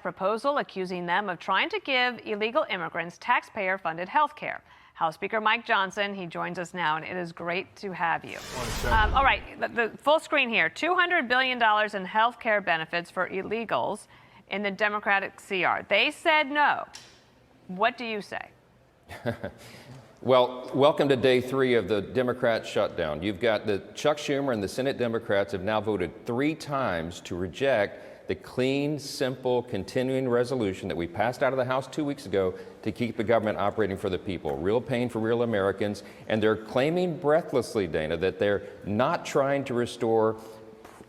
proposal accusing them of trying to give illegal immigrants taxpayer-funded health care. House Speaker Mike Johnson, he joins us now, and it is great to have you. All right, the full screen here. $200 billion in health care benefits for illegals in the Democratic CR. They said no. What do you say? Well, welcome to day 3 of the Democrat shutdown. You've got the Chuck Schumer and the Senate Democrats have now voted 3 times to reject the clean, simple, continuing resolution that we passed out of the House 2 weeks ago to keep the government operating for the people. Real pain for real Americans. And they're claiming breathlessly, Dana, that they're not trying to restore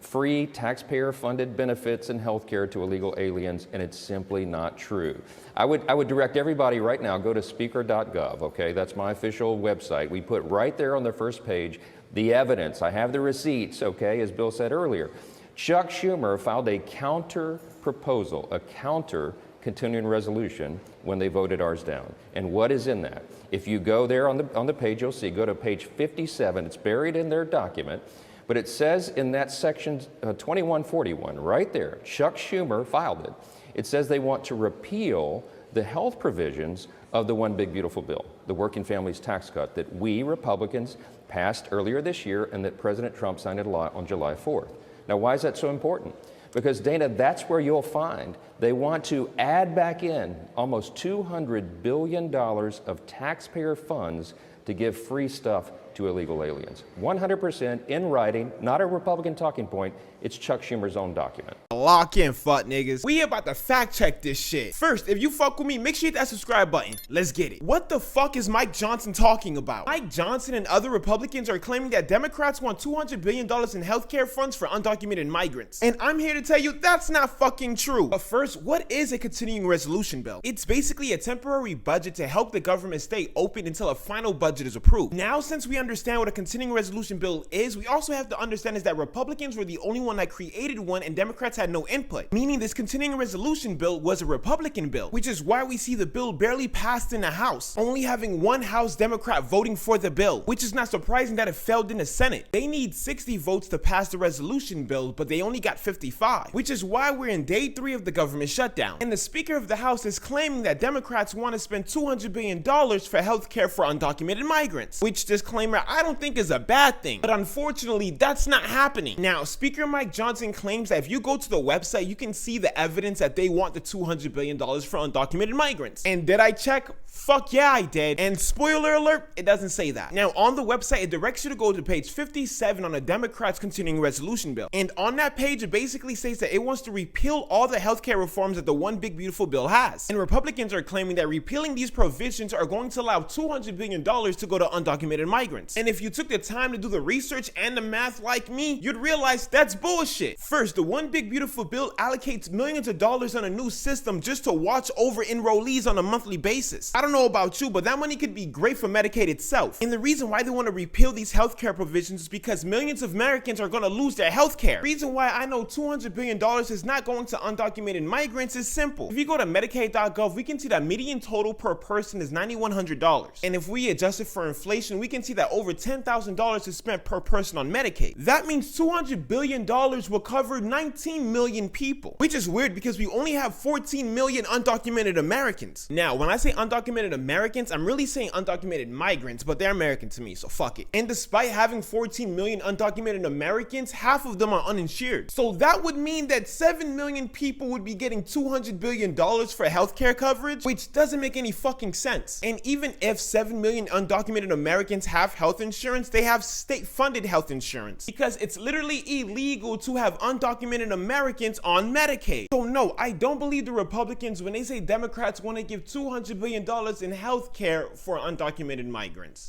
free taxpayer-funded benefits and health care to illegal aliens, and it's simply not true. I would direct everybody right now, go to speaker.gov, okay? That's my official website. We put right there on the first page the evidence. I have the receipts, okay, as Bill said earlier. Chuck Schumer filed a counter proposal, a counter continuing resolution when they voted ours down. And what is in that? If you go there on the page, you'll see, go to page 57, it's buried in their document. But it says in that section 2141, right there, Chuck Schumer filed it. It says they want to repeal the health provisions of the One Big Beautiful Bill, the Working Families Tax Cut that we Republicans passed earlier this year and that President Trump signed into law on July 4th. Now, why is that so important? Because, Dana, that's where you'll find they want to add back in almost $200 billion of taxpayer funds to give free stuff to illegal aliens. 100% in writing, not a Republican talking point. It's Chuck Schumer's own document. Lock in, fuck niggas. We about to fact check this shit. First, if you fuck with me, make sure you hit that subscribe button. Let's get it. What the fuck is Mike Johnson talking about? Mike Johnson and other Republicans are claiming that Democrats want $200 billion in healthcare funds for undocumented migrants. And I'm here to tell you that's not fucking true. But first, what is a continuing resolution bill? It's basically a temporary budget to help the government stay open until a final budget is approved. Now, since we understand what a continuing resolution bill is, we also have to understand is that Republicans were the only one that created one and Democrats had no input, meaning this continuing resolution bill was a Republican bill, which is why we see the bill barely passed in the House, only having one House Democrat voting for the bill, which is not surprising that it failed in the Senate. They need 60 votes to pass the resolution bill, but they only got 55, which is why we're in day 3 of the government shutdown. And the Speaker of the House is claiming that Democrats want to spend $200 billion for health care for undocumented migrants, which, disclaimer, I don't think is a bad thing, but unfortunately that's not happening. Now, Speaker Mike Johnson claims that if you go to the website, you can see the evidence that they want the $200 billion for undocumented migrants. And did I check? Fuck yeah, I did. And spoiler alert, it doesn't say that. Now, on the website, it directs you to go to page 57 on the Democrats' continuing resolution bill. And on that page, it basically says that it wants to repeal all the healthcare reforms that the One Big Beautiful Bill has. And Republicans are claiming that repealing these provisions are going to allow $200 billion to go to undocumented migrants. And if you took the time to do the research and the math like me, you'd realize that's bullshit. First, the One Big Beautiful Bill allocates millions of dollars on a new system just to watch over enrollees on a monthly basis. I don't know about you, but that money could be great for Medicaid itself. And the reason why they want to repeal these healthcare provisions is because millions of Americans are going to lose their healthcare. The reason why I know $200 billion is not going to undocumented migrants is simple. If you go to Medicaid.gov, we can see that median total per person is $9,100. And if we adjust it for inflation, we can see that over $10,000 is spent per person on Medicaid. That means $200 billion will cover 19 million people, which is weird because we only have 14 million undocumented Americans. Now, when I say undocumented Americans, I'm really saying undocumented migrants, but they're American to me, so fuck it. And despite having 14 million undocumented Americans, half of them are uninsured. So that would mean that 7 million people would be getting $200 billion for healthcare coverage, which doesn't make any fucking sense. And even if 7 million undocumented Americans have health insurance, they have state-funded health insurance because it's literally illegal to have undocumented Americans on Medicaid. So no, I don't believe the Republicans when they say Democrats want to give $200 billion in health care for undocumented migrants.